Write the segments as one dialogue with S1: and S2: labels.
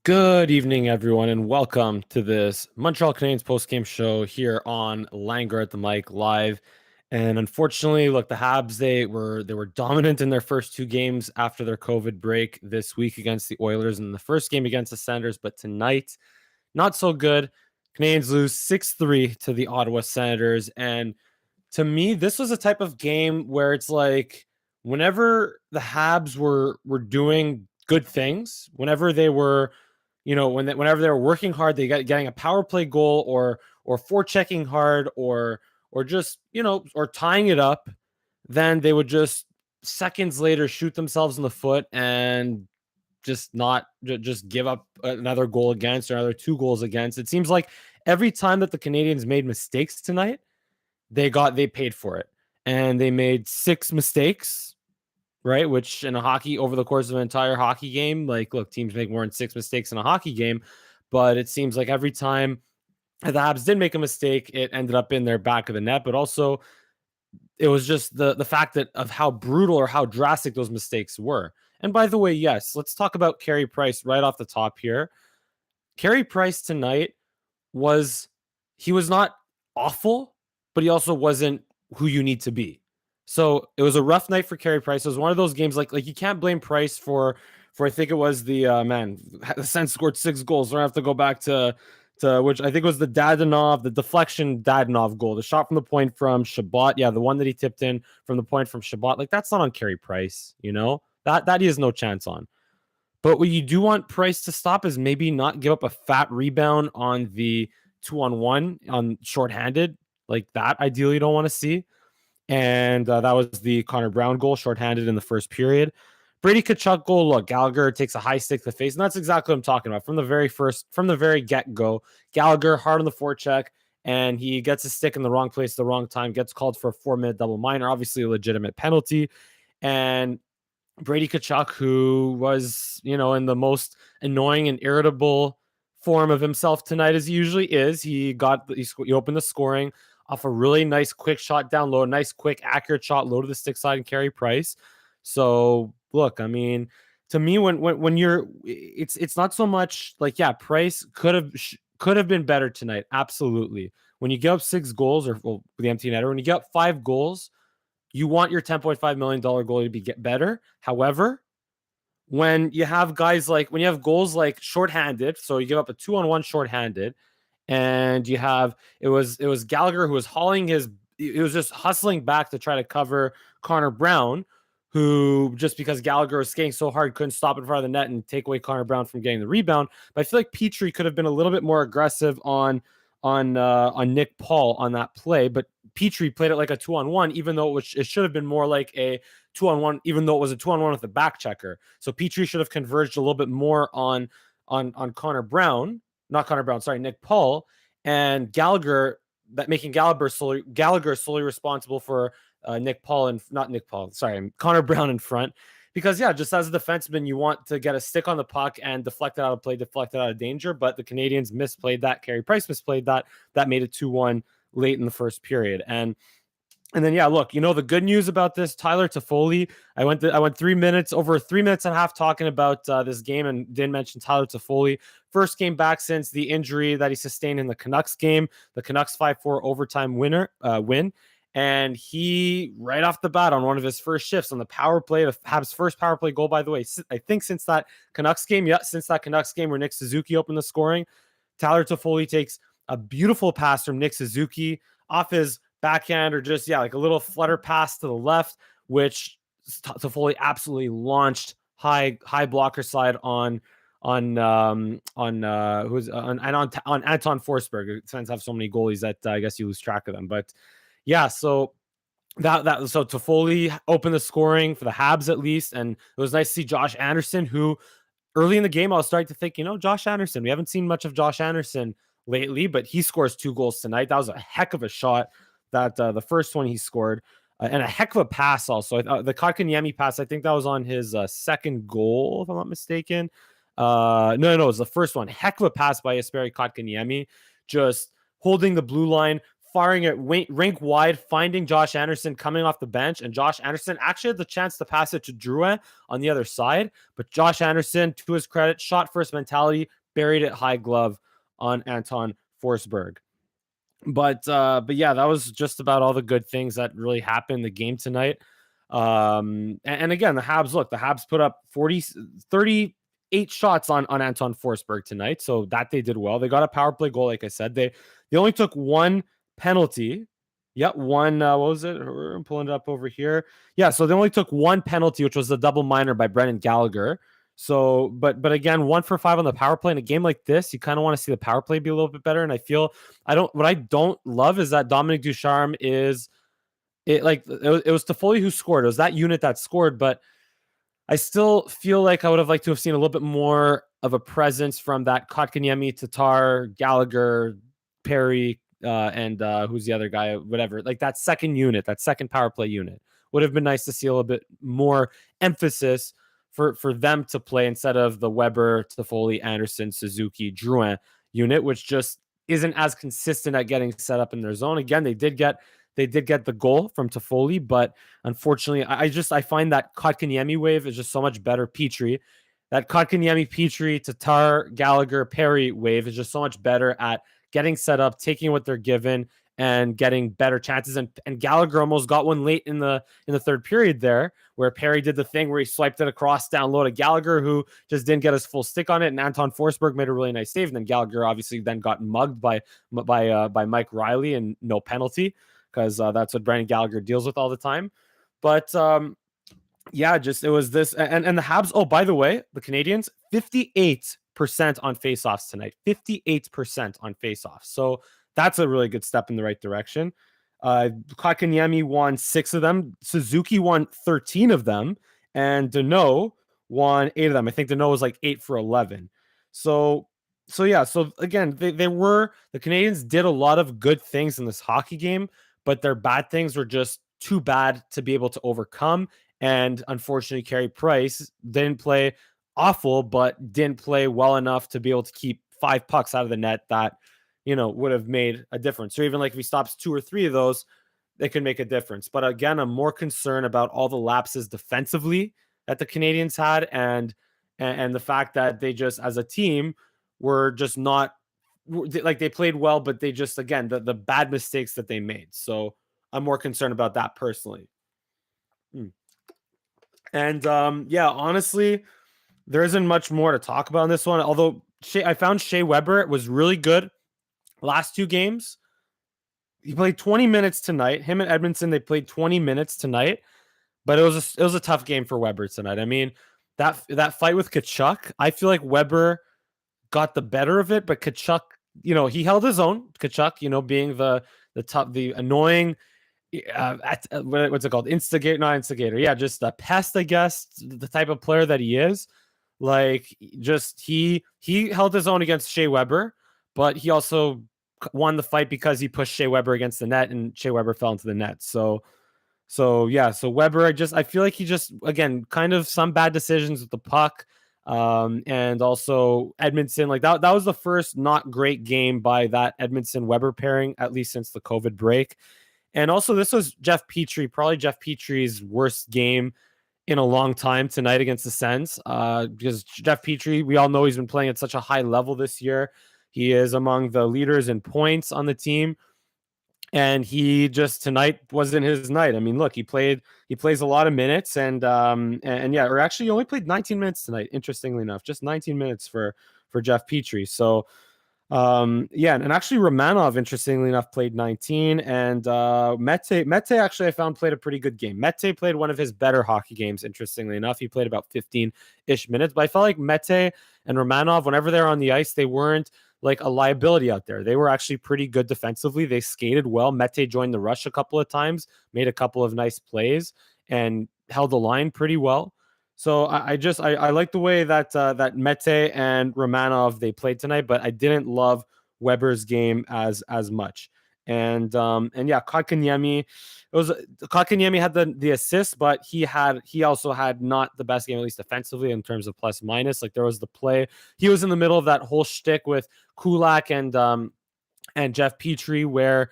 S1: Good evening, everyone, and welcome to this Montreal Canadiens postgame show here on Langer at the Mic live. And unfortunately, look, the Habs they were dominant in their first two games after their COVID break this week against the Oilers and the first game against the Senators. But tonight, not so good. Canadiens lose 6-3 to the Ottawa Senators. And to me, this was a type of game where it's like whenever the Habs were doing good things, whenever they were whenever they were working hard, they got getting a power play goal or forechecking hard or just or tying it up, then they would just seconds later shoot themselves in the foot and just give up another goal against or another two goals against. It seems like every time that the Canadiens made mistakes tonight, they paid for it, and they made six mistakes, right? Which in a hockey over the course of an entire hockey game, like, look, teams make more than six mistakes in a hockey game, but it seems like every time the Habs did make a mistake, it ended up in their back of the net. But also, it was just the fact that of how brutal or how drastic those mistakes were. And by the way, yes, let's talk about Carey Price right off the top here. Carey Price tonight was he was not awful, but he also wasn't who you need to be. So it was a rough night for Carey Price. It was one of those games like you can't blame Price for I think it was the the Sens scored six goals. So I have to go back to which I think was the deflection Dadonov goal, the shot from the point from Shabbat. Yeah, the one that he tipped in from the point from Shabbat. Like, that's not on Carey Price, that he has no chance on. But what you do want Price to stop is maybe not give up a fat rebound on the 2-on-1 on shorthanded. Like, that ideally you don't want to see. And that was the Connor Brown goal, shorthanded in the first period. Brady Tkachuk goal, look, Gallagher takes a high stick to the face, and that's exactly what I'm talking about. From the very get-go, Gallagher hard on the forecheck, and he gets a stick in the wrong place at the wrong time, gets called for a 4-minute double minor, obviously a legitimate penalty. And Brady Tkachuk, who was, in the most annoying and irritable form of himself tonight as he usually is, he opened the scoring off a really nice quick shot down low, nice quick accurate shot low to the stick side and Carey Price. So look, I mean, to me, when you're, it's not so much like, yeah, Price could have been better tonight, absolutely. When you give up six goals or the empty netter, when you give up five goals, you want your $10.5 million goalie to be get better. However, when you have goals like shorthanded, so you give up a 2-on-1 shorthanded, and it was Gallagher who was he was just hustling back to try to cover Connor Brown, who, just because Gallagher was skating so hard, couldn't stop in front of the net and take away Connor Brown from getting the rebound. But I feel like Petrie could have been a little bit more aggressive on Nick Paul on that play, but Petrie played it like a 2-on-1, even though it should have been more like a 2-on-1, even though it was a 2-on-1 with a back checker. So Petrie should have converged a little bit more on Connor Brown, not Connor Brown, sorry, Nick Paul, and Gallagher, that making Gallagher solely responsible for Connor Brown in front. Because, yeah, just as a defenseman, you want to get a stick on the puck and deflect it out of play, deflect it out of danger. But the Canadiens misplayed that. Carey Price misplayed that. That made it 2-1 late in the first period. And then, yeah, look, the good news about this, Tyler Toffoli, I went 3 minutes, over 3 minutes and a half talking about this game and didn't mention Tyler Toffoli. First game back since the injury that he sustained in the Canucks game, the Canucks 5-4 overtime win. And he, right off the bat on one of his first shifts on the power play, the Habs' first power play goal, by the way, I think since that Canucks game where Nick Suzuki opened the scoring, Tyler Toffoli takes a beautiful pass from Nick Suzuki off his backhand, or just, like a little flutter pass to the left, which Toffoli absolutely launched high blocker side on Anton Forsberg. Fans have so many goalies that I guess you lose track of them, but yeah, so so Toffoli opened the scoring for the Habs at least, and it was nice to see Josh Anderson, who early in the game I was starting to think, Josh Anderson. We haven't seen much of Josh Anderson lately, but he scores 2 goals tonight. That was a heck of a shot. That the first one he scored, and a heck of a pass also. The Kotkaniemi pass, I think that was on his second goal, if I'm not mistaken. No, it was the first one. Heck of a pass by Jesperi Kotkaniemi, just holding the blue line, firing it rink wide, finding Josh Anderson coming off the bench, and Josh Anderson actually had the chance to pass it to Drouin on the other side, but Josh Anderson, to his credit, shot first mentality, buried it high glove on Anton Forsberg. But yeah, that was just about all the good things that really happened in the game tonight. And again, the Habs put up 38 shots on Anton Forsberg tonight, so that they did well. They got a power play goal, like I said. They only took one penalty. Yep, one. What was it? I'm pulling it up over here. Yeah, so they only took one penalty, which was the double minor by Brendan Gallagher. So, but again, 1 for 5 on the power play in a game like this, you kind of want to see the power play be a little bit better. And I feel what I don't love is that Dominic Ducharme is it was Toffoli who scored. It was that unit that scored, but I still feel like I would have liked to have seen a little bit more of a presence from that Kotkaniemi, Tatar, Gallagher, Perry, and who's the other guy, whatever. Like that second unit, that second power play unit. Would have been nice to see a little bit more emphasis for them to play instead of the Weber, Toffoli, Anderson, Suzuki, Drouin unit, which just isn't as consistent at getting set up in their zone. Again, they did get the goal from Toffoli, but unfortunately, I find that Kotkaniemi wave is just so much better. Petrie, that Kotkaniemi, Petrie, Tatar, Gallagher, Perry wave is just so much better at getting set up, taking what they're given, and getting better chances. And Gallagher almost got one late in the third period there, where Perry did the thing where he swiped it across down low to Gallagher, who just didn't get his full stick on it. And Anton Forsberg made a really nice save. And then Gallagher obviously then got mugged by Mike Riley and no penalty, because that's what Brandon Gallagher deals with all the time. But yeah, just it was this. And the Habs, oh, by the way, the Canadiens, 58% on faceoffs tonight. 58% on faceoffs. So that's a really good step in the right direction. Kotkaniemi won 6 of them. Suzuki won 13 of them. And Deneau won 8 of them. I think Deneau was like 8 for 11. So yeah. So again, the Canadiens did a lot of good things in this hockey game, but their bad things were just too bad to be able to overcome. And unfortunately, Carey Price didn't play awful, but didn't play well enough to be able to keep 5 pucks out of the net that, would have made a difference. Or even like if he stops 2 or 3 of those, they could make a difference. But again, I'm more concerned about all the lapses defensively that the Canadiens had, and the fact that they just, as a team, were just not like, they played well, but they just, again, the bad mistakes that they made. So I'm more concerned about that personally. And yeah, honestly, there isn't much more to talk about on this one. Although I found Shea Weber was really good last 2 games. He played 20 minutes tonight. Him and Edmondson, they played 20 minutes tonight, but it was a tough game for Weber tonight. I mean, that fight with Tkachuk, I feel like Weber got the better of it, but Tkachuk, he held his own. Tkachuk, being the annoying, what's it called? Not instigator. Yeah, just a pest, I guess, the type of player that he is. Like, just he held his own against Shea Weber, but he also won the fight because he pushed Shea Weber against the net, and Shea Weber fell into the net. So yeah, so Weber, I feel like he just, again, kind of some bad decisions with the puck. And also Edmondson, like that was the first not great game by that Edmondson Weber pairing, at least since the COVID break. And also, this was probably Jeff Petrie's worst game in a long time tonight against the Sens. Because Jeff Petrie, we all know he's been playing at such a high level this year. He is among the leaders in points on the team. And he just, tonight wasn't his night. I mean, look, he plays a lot of minutes, and yeah, or actually he only played 19 minutes tonight, interestingly enough, just 19 minutes for Jeff Petrie. So yeah, and actually Romanov, interestingly enough, played 19, and Mete actually I found played a pretty good game. Mete played one of his better hockey games, interestingly enough. He played about 15-ish minutes, but I felt like Mete and Romanov, whenever they're on the ice, they weren't like a liability out there. They were actually pretty good defensively. They skated well. Mete joined the rush a couple of times, made a couple of nice plays, and held the line pretty well. So I like the way that that Mete and Romanov, they played tonight, but I didn't love Weber's game as much. And yeah, Kotkaniemi had the assist, but he also had not the best game, at least defensively, in terms of plus minus. Like, there was the play, he was in the middle of that whole shtick with Kulak and Jeff Petrie, where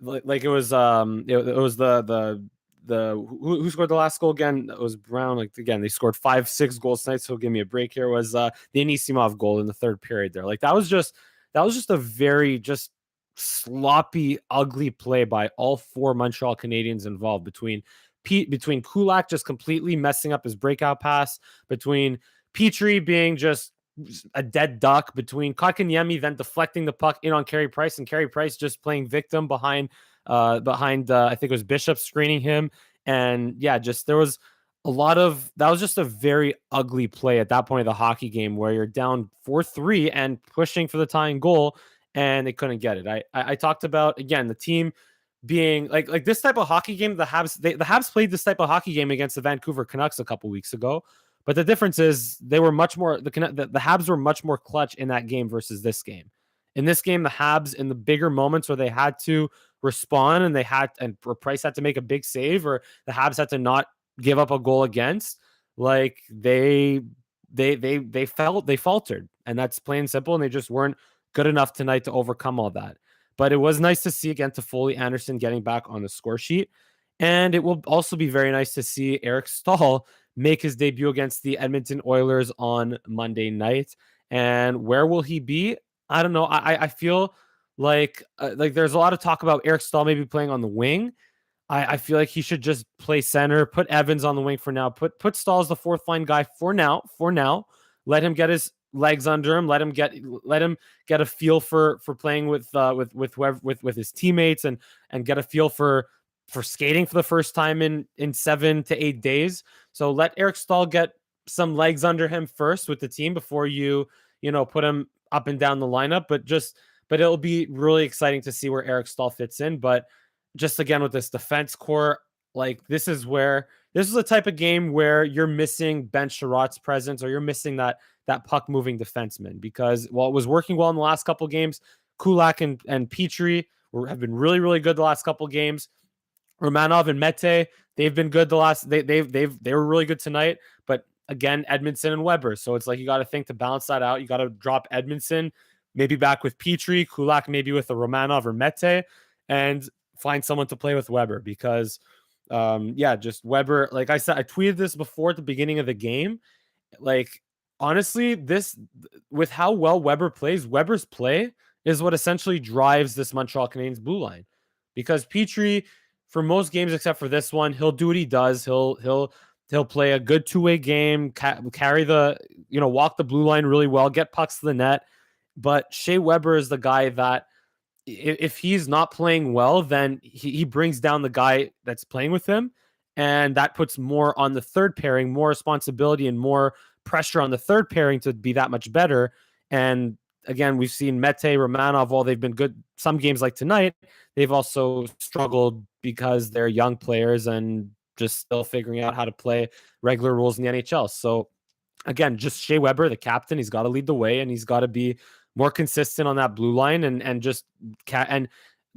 S1: like it was it was the who scored the last goal again? It was Brown. Like again, they scored 5-6 goals tonight. So give me a break here. Was the Anisimov goal in the third period there? Like that was just a very just sloppy, ugly play by all four Montreal Canadiens involved between Kulak just completely messing up his breakout pass, between Petrie being just a dead duck, between Kotkaniemi then deflecting the puck in on Carey Price, and Carey Price just playing victim behind I think it was Bishop screening him. And yeah, just there was a lot of that was just a very ugly play at that point of the hockey game where you're down 4-3 and pushing for the tying goal and they couldn't get it. I talked about again the team being like this type of hockey game. The Habs played this type of hockey game against the Vancouver Canucks a couple weeks ago, but the difference is they were much more the Habs were much more clutch in that game versus this game. In this game, the Habs in the bigger moments where they had to respond and Price had to make a big save, or the Habs had to not give up a goal against, like they faltered, and that's plain and simple, and they just weren't good enough tonight to overcome all that. But it was nice to see again Toffoli Anderson getting back on the score sheet. And it will also be very nice to see Eric Stahl make his debut against the Edmonton Oilers on Monday night. And where will he be? I don't know. I feel like there's a lot of talk about Eric Stahl maybe playing on the wing. I feel like he should just play center, put Evans on the wing for now, put Stahl as the fourth line guy for now. Let him get his legs under him. Let him get a feel for playing with his teammates and get a feel for skating for the first time in 7 to 8 days. So let Eric Stahl get some legs under him first with the team before you put him up and down the lineup. But it'll be really exciting to see where Eric Stahl fits in. But just again with this defense core, like this is a type of game where you're missing Ben Sherratt's presence, or you're missing that puck moving defenseman, because while it was working well in the last couple of games, Kulak and Petrie have been really, really good the last couple of games. Romanov and Mete, they've been good they were really good tonight, but again, Edmondson and Weber. So it's like you got to think to balance that out. You got to drop Edmondson, maybe back with Petrie, Kulak maybe with a Romanov or Mete, and find someone to play with Weber, because just Weber, like I said, I tweeted this before at the beginning of the game. Like, honestly, this with how well Weber plays, Weber's play is what essentially drives this Montreal Canadiens blue line. Because Petrie, for most games except for this one, he'll do what he does. He'll play a good two-way game, carry walk the blue line really well, get pucks to the net. But Shea Weber is the guy that if he's not playing well, then he brings down the guy that's playing with him. And that puts more on the third pairing, more responsibility and more pressure on the third pairing to be that much better. And again, we've seen Mete, Romanov, while they've been good some games like tonight, they've also struggled because they're young players and just still figuring out how to play regular rules in the NHL. So again, just Shea Weber, the captain, he's got to lead the way, and he's got to be more consistent on that blue line and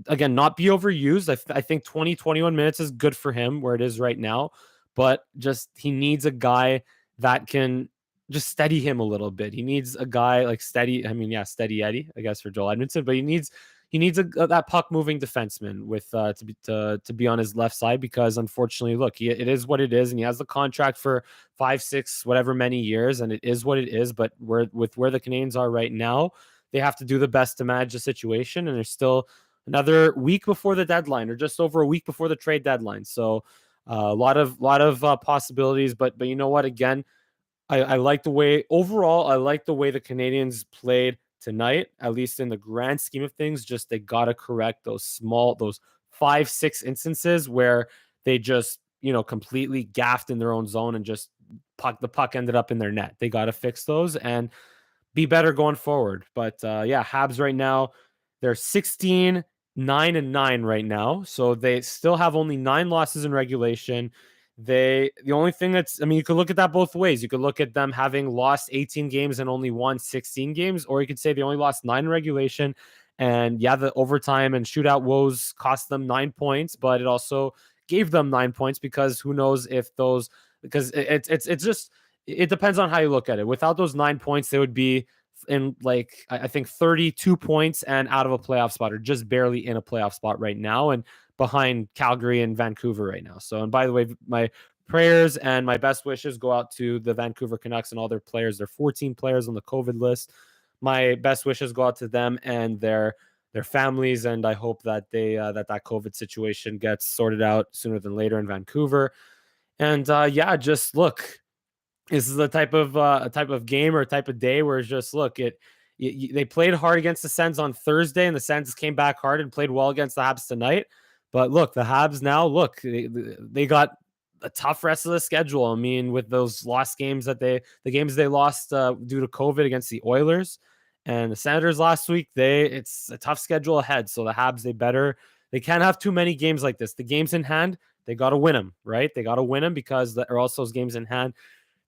S1: again, not be overused. I think 20-21 minutes is good for him where it is right now, but just he needs a guy that can just steady him a little bit. He needs a guy like steady Eddie, I guess, for Joel Edmondson, but he needs that puck moving defenseman with to be on his left side, because unfortunately, look, it is what it is, and he has the contract for 5, 6, whatever many years, and it is what it is. But where the Canadiens are right now, they have to do the best to manage the situation, and there's still another week before the deadline, or just over a week before the trade deadline. So a lot of possibilities, but you know what? Again, I like the way the Canadiens played tonight, at least in the grand scheme of things. Just they got to correct those 5-6 instances where they just completely gaffed in their own zone and just the puck ended up in their net. They got to fix those and be better going forward. But Habs right now, they're 16-9-9 right now, so they still have only 9 losses in regulation. The only thing you could look at that both ways. You could look at them having lost 18 games and only won 16 games, or you could say they only lost 9 in regulation. And the overtime and shootout woes cost them 9 points, but it also gave them 9 points, because who knows if it depends on how you look at it. Without those 9 points, they would be in like I think 32 points and out of a playoff spot, or just barely in a playoff spot right now, and behind Calgary and Vancouver right now. So, and by the way, my prayers and my best wishes go out to the Vancouver Canucks and all their players. There are 14 players on the COVID list. My best wishes go out to them and their families, and I hope that they that COVID situation gets sorted out sooner than later in Vancouver. And yeah, just look, this is a type of game or a type of day where it's just look it. They played hard against the Sens on Thursday, and the Sens came back hard and played well against the Habs tonight. But look, the Habs now look they got a tough rest of the schedule. I mean, with those lost games the games they lost due to COVID against the Oilers and the Senators last week, it's a tough schedule ahead. So the Habs they can't have too many games like this. The games in hand, they got to win them, right? They got to win them because or else those games in hand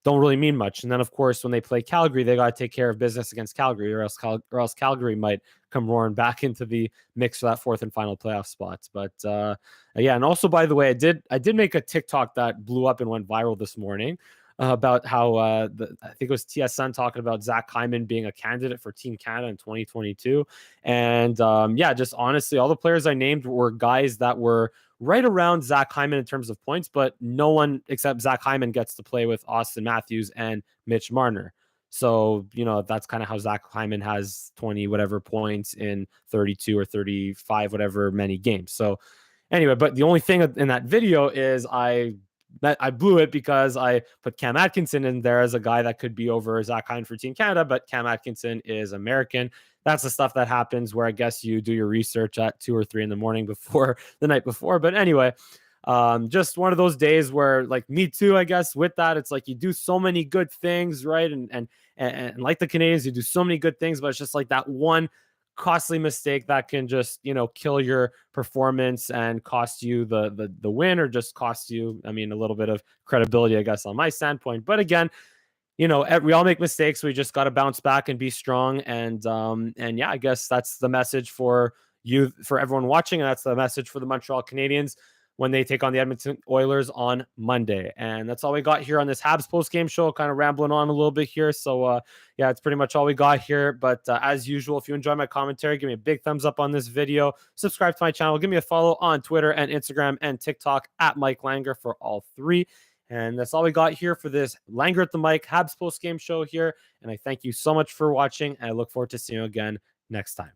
S1: don't really mean much. And then, of course, when they play Calgary, they got to take care of business against Calgary, or else Calgary might come roaring back into the mix for that fourth and final playoff spots. But yeah, and also, by the way, I did make a TikTok that blew up and went viral this morning about how I think it was TSN talking about Zach Hyman being a candidate for Team Canada in 2022. And yeah, just honestly, all the players I named were guys that were right around Zach Hyman in terms of points, but no one except Zach Hyman gets to play with Austin Matthews and Mitch Marner. So, that's kind of how Zach Hyman has 20 whatever points in 32 or 35, whatever many games. So anyway, but the only thing in that video is I blew it because I put Cam Atkinson in there as a guy that could be over Zach Hyman for Team Canada, but Cam Atkinson is American. That's the stuff that happens where I guess you do your research at 2 or 3 in the morning before the night before. But anyway, just one of those days where, like, me too, I guess, with that, it's like you do so many good things, right? And like the Canadiens, you do so many good things, but it's just like that one costly mistake that can just kill your performance and cost you the win, or just cost you, I mean, a little bit of credibility, I guess, on my standpoint. But again, we all make mistakes. We just got to bounce back and be strong. And yeah, I guess that's the message for everyone watching, and that's the message for the Montreal Canadiens when they take on the Edmonton Oilers on Monday. And that's all we got here on this Habs post-game show, kind of rambling on a little bit here. So yeah, it's pretty much all we got here. But as usual, if you enjoy my commentary, give me a big thumbs up on this video, subscribe to my channel, give me a follow on Twitter and Instagram and TikTok at Mike Langer for all three. And that's all we got here for this Langer at the Mic Habs post-game show here. And I thank you so much for watching, and I look forward to seeing you again next time.